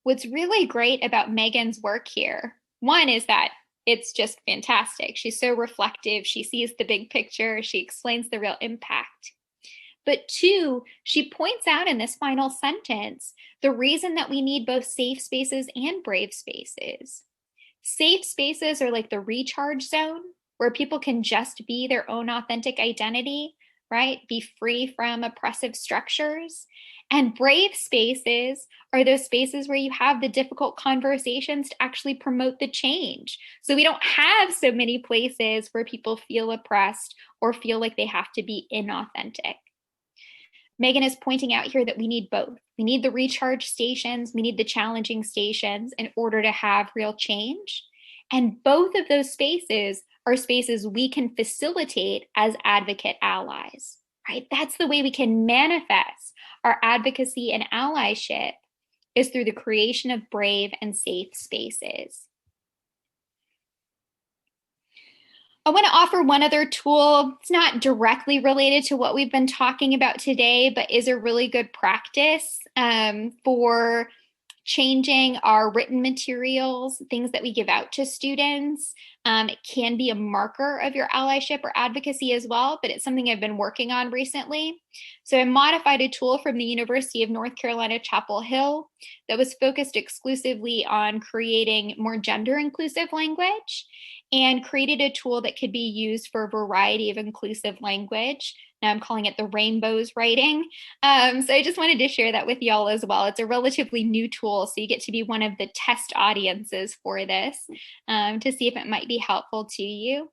What's really great about Megan's work here, one is that it's just fantastic. She's so reflective. She sees the big picture. She explains the real impact. But two, she points out in this final sentence the reason that we need both safe spaces and brave spaces. Safe spaces are like the recharge zone where people can just be their own authentic identity, right? Be free from oppressive structures. And brave spaces are those spaces where you have the difficult conversations to actually promote the change. So we don't have so many places where people feel oppressed or feel like they have to be inauthentic. Megan is pointing out here that we need both. We need the recharge stations, we need the challenging stations in order to have real change. And both of those spaces are spaces we can facilitate as advocate allies, right? That's the way we can manifest our advocacy and allyship, is through the creation of brave and safe spaces. I want to offer one other tool. It's not directly related to what we've been talking about today, but is a really good practice for changing our written materials, things that we give out to students. It can be a marker of your allyship or advocacy as well, but it's something I've been working on recently. So I modified a tool from the University of North Carolina, Chapel Hill, that was focused exclusively on creating more gender inclusive language, and created a tool that could be used for a variety of inclusive language. Now I'm calling it the rainbows writing. So I just wanted to share that with y'all as well. It's a relatively new tool, so you get to be one of the test audiences for this to see if it might be helpful to you.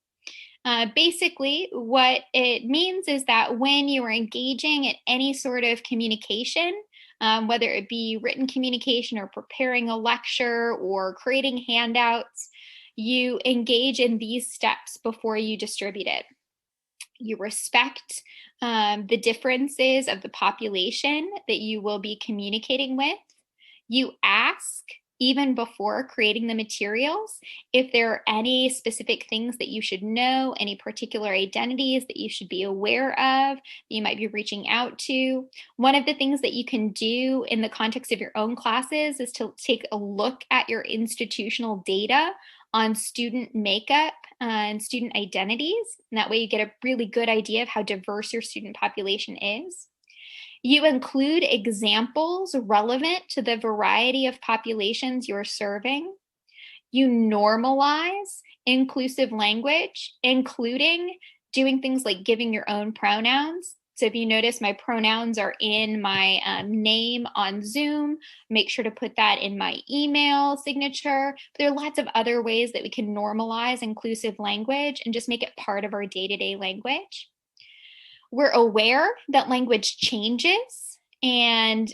Basically, what it means is that when you are engaging in any sort of communication, whether it be written communication or preparing a lecture or creating handouts, you engage in these steps before you distribute it. You respect the differences of the population that you will be communicating with. You ask, even before creating the materials, if there are any specific things that you should know, any particular identities that you should be aware of, that you might be reaching out to. One of the things that you can do in the context of your own classes is to take a look at your institutional data on student makeup and student identities. And that way you get a really good idea of how diverse your student population is. You include examples relevant to the variety of populations you're serving. You normalize inclusive language, including doing things like giving your own pronouns. So if you notice, my pronouns are in my name on Zoom. Make sure to put that in my email signature. But there are lots of other ways that we can normalize inclusive language and just make it part of our day-to-day language. We're aware that language changes and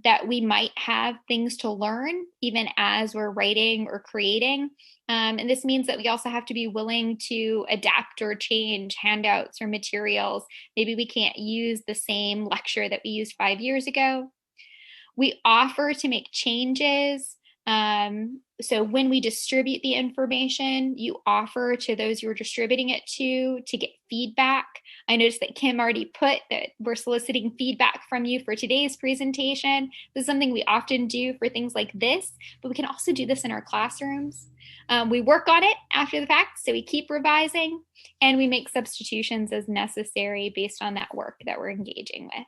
that we might have things to learn even as we're writing or creating. And this means that we also have to be willing to adapt or change handouts or materials. Maybe we can't use the same lecture that we used 5 years ago. We offer to make changes. So when we distribute the information, you offer to those you're distributing it to get feedback. I noticed that Kim already put that we're soliciting feedback from you for today's presentation. This is something we often do for things like this, but we can also do this in our classrooms. We work on it after the fact, so we keep revising, and we make substitutions as necessary based on that work that we're engaging with.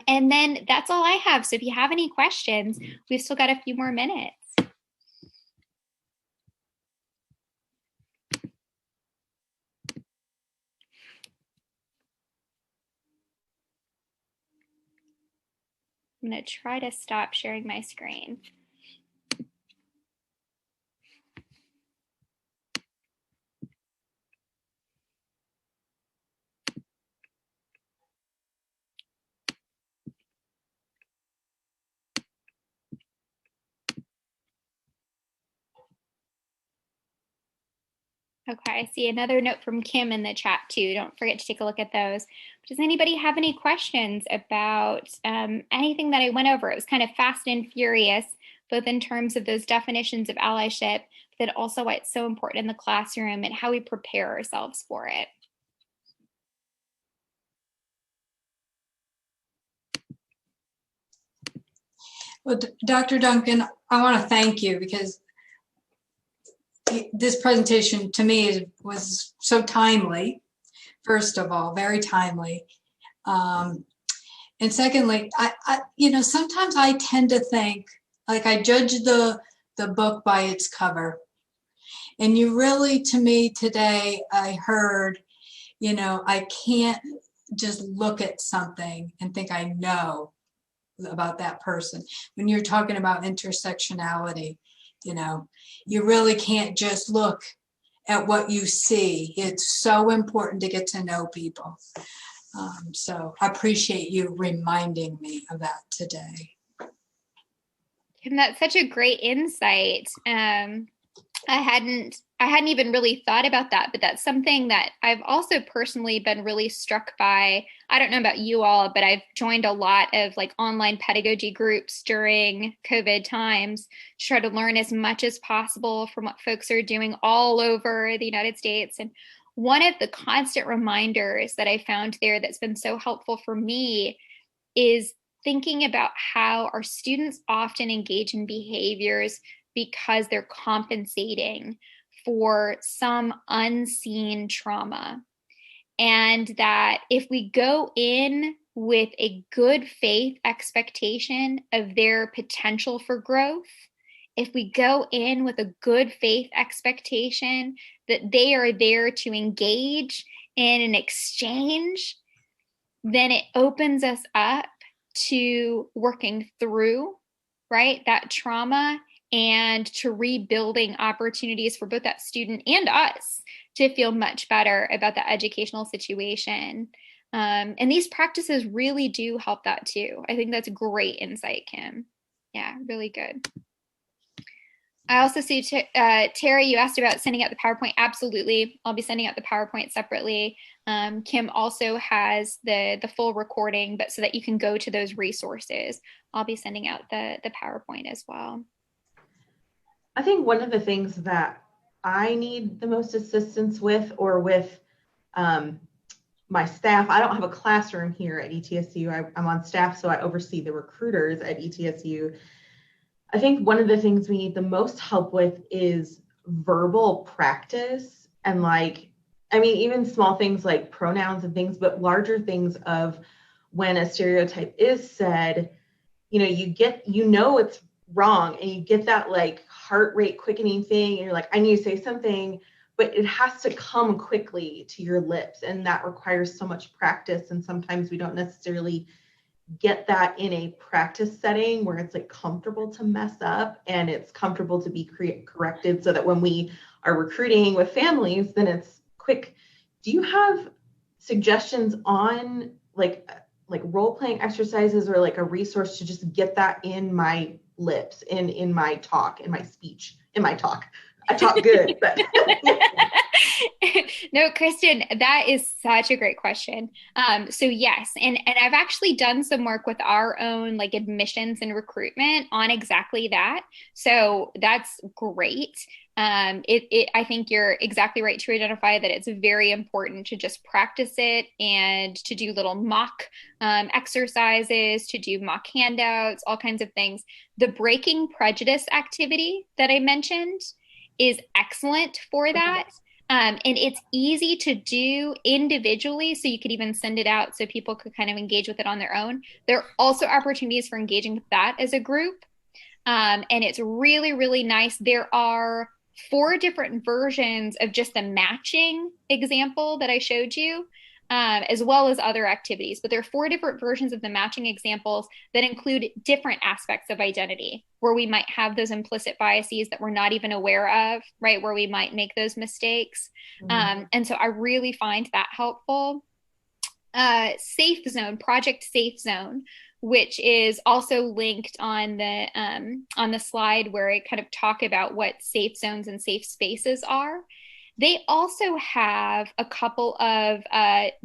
And then that's all I have. So if you have any questions, we've still got a few more minutes. I'm going to try to stop sharing my screen. Okay, I see another note from Kim in the chat too. Don't forget to take a look at those. Does anybody have any questions about anything that I went over? It was kind of fast and furious, both in terms of those definitions of allyship, but also why it's so important in the classroom and how we prepare ourselves for it. Well, Dr. Duncan, I want to thank you because this presentation to me was so timely. First of all, very timely. And secondly, sometimes I tend to think, like, I judge the book by its cover. And you really, to me today, I heard, I can't just look at something and think I know about that person. When you're talking about intersectionality, you really can't just look at what you see. It's so important to get to know people. So I appreciate you reminding me of that today. And that's such a great insight. I hadn't even really thought about that, but that's something that I've also personally been really struck by. I don't know about you all, but I've joined a lot of like online pedagogy groups during COVID times to try to learn as much as possible from what folks are doing all over the United States. And one of the constant reminders that I found there that's been so helpful for me is thinking about how our students often engage in behaviors because they're compensating for some unseen trauma. And that if we go in with a good faith expectation of their potential for growth, if we go in with a good faith expectation that they are there to engage in an exchange, then it opens us up to working through, right, that trauma and to rebuilding opportunities for both that student and us to feel much better about the educational situation. And these practices really do help that too. I think that's great insight, Kim. Yeah, really good. I also see, Terry, you asked about sending out the PowerPoint. Absolutely. I'll be sending out the PowerPoint separately. Kim also has the full recording, but so that you can go to those resources, I'll be sending out the PowerPoint as well. I think one of the things that I need the most assistance with, or with my staff, I don't have a classroom here at ETSU. I'm on staff, so I oversee the recruiters at ETSU. I think one of the things we need the most help with is verbal practice, and even small things like pronouns and things, but larger things of when a stereotype is said, it's wrong, and you get that like heart rate quickening thing, and you're like, I need to say something, but it has to come quickly to your lips, and that requires so much practice. And sometimes we don't necessarily get that in a practice setting where it's like comfortable to mess up and it's comfortable to be corrected, so that when we are recruiting with families, then it's quick. Do you have suggestions on like role-playing exercises, or like a resource to just get that in my lips, in my talk, in my speech, in my talk? I talk good, but no, Kristen, that is such a great question. So yes, and I've actually done some work with our own like admissions and recruitment on exactly that. So that's great. I think you're exactly right to identify that it's very important to just practice it and to do little mock exercises, to do mock handouts, all kinds of things. The breaking prejudice activity that I mentioned is excellent for that. And it's easy to do individually, so you could even send it out so people could kind of engage with it on their own. There are also opportunities for engaging with that as a group. And it's really, really nice. There are 4 different versions of just the matching example that I showed you, as well as other activities. But there are 4 different versions of the matching examples that include different aspects of identity, where we might have those implicit biases that we're not even aware of, right? Where we might make those mistakes. Mm-hmm. And so I really find that helpful. Safe Zone, Project Safe Zone, which is also linked on the slide where I kind of talk about what safe zones and safe spaces are. They also have a couple of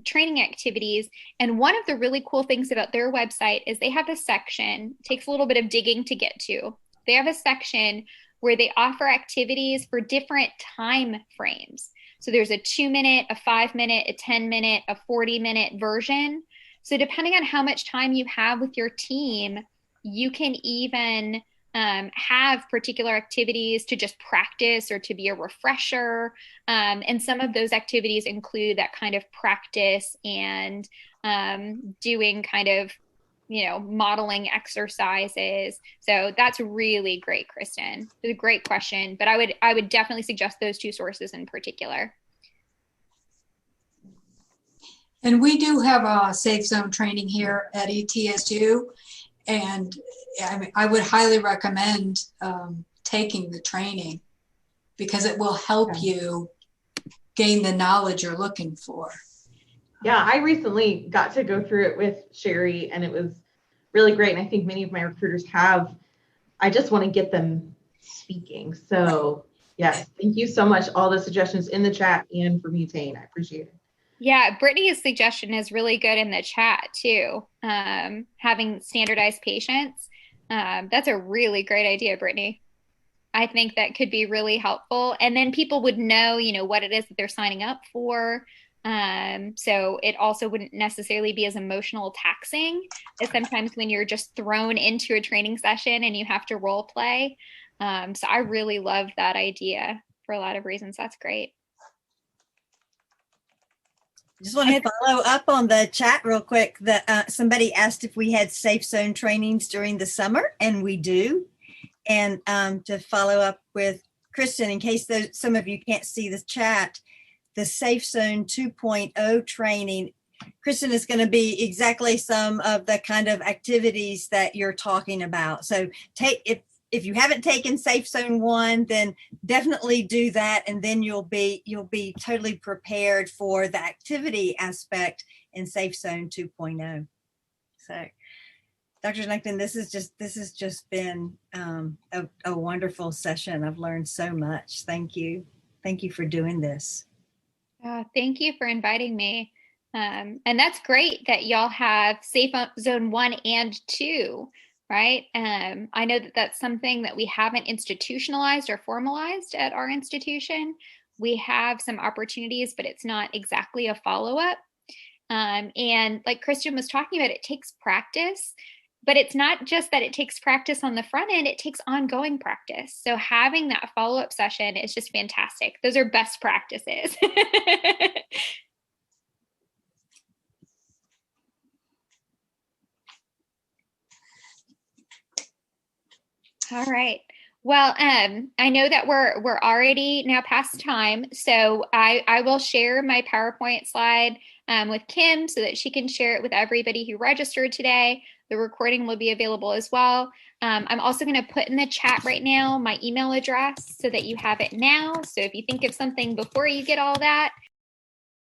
training activities. And one of the really cool things about their website is they have a section, it takes a little bit of digging to get to, they have a section where they offer activities for different time frames. So there's a 2-minute, a 5-minute, a 10-minute, a 40-minute version. So depending on how much time you have with your team, you can even have particular activities to just practice or to be a refresher. And some of those activities include that kind of practice and doing kind of, modeling exercises. So that's really great, Kristen. It's a great question, but I would definitely suggest those two sources in particular. And we do have a safe zone training here at ETSU. And I mean, I would highly recommend taking the training because it will help you gain the knowledge you're looking for. Yeah, I recently got to go through it with Sherry and it was really great. And I think many of my recruiters have. I just want to get them speaking. So yes, thank you so much. All the suggestions in the chat and for Mutane. I appreciate it. Yeah, Brittany's suggestion is really good in the chat too. Having standardized patients. That's a really great idea, Brittany. I think that could be really helpful. And then people would know, what it is that they're signing up for. So it also wouldn't necessarily be as emotional taxing as sometimes when you're just thrown into a training session and you have to role play. So I really love that idea for a lot of reasons. That's great. Just want to follow up on the chat real quick that somebody asked if we had safe zone trainings during the summer, and we do. And to follow up with Kristen, in case some of you can't see the chat, the Safe Zone 2.0 training, Kristen, is going to be exactly some of the kind of activities that you're talking about. So if you haven't taken Safe Zone 1, then definitely do that, and then you'll be totally prepared for the activity aspect in Safe Zone 2.0. So, Dr. Langton, this has just been a wonderful session. I've learned so much. Thank you for doing this. Thank you for inviting me. And that's great that y'all have Safe Zone 1 and 2. Right. I know that that's something that we haven't institutionalized or formalized at our institution. We have some opportunities, but it's not exactly a follow-up. And like Kristen was talking about, it takes practice, but it's not just that it takes practice on the front end, it takes ongoing practice. So having that follow-up session is just fantastic. Those are best practices. All right. Well, I know that we're already now past time, so I will share my PowerPoint slide with Kim so that she can share it with everybody who registered today. The recording will be available as well. I'm also going to put in the chat right now my email address so that you have it now. So if you think of something before you get all that,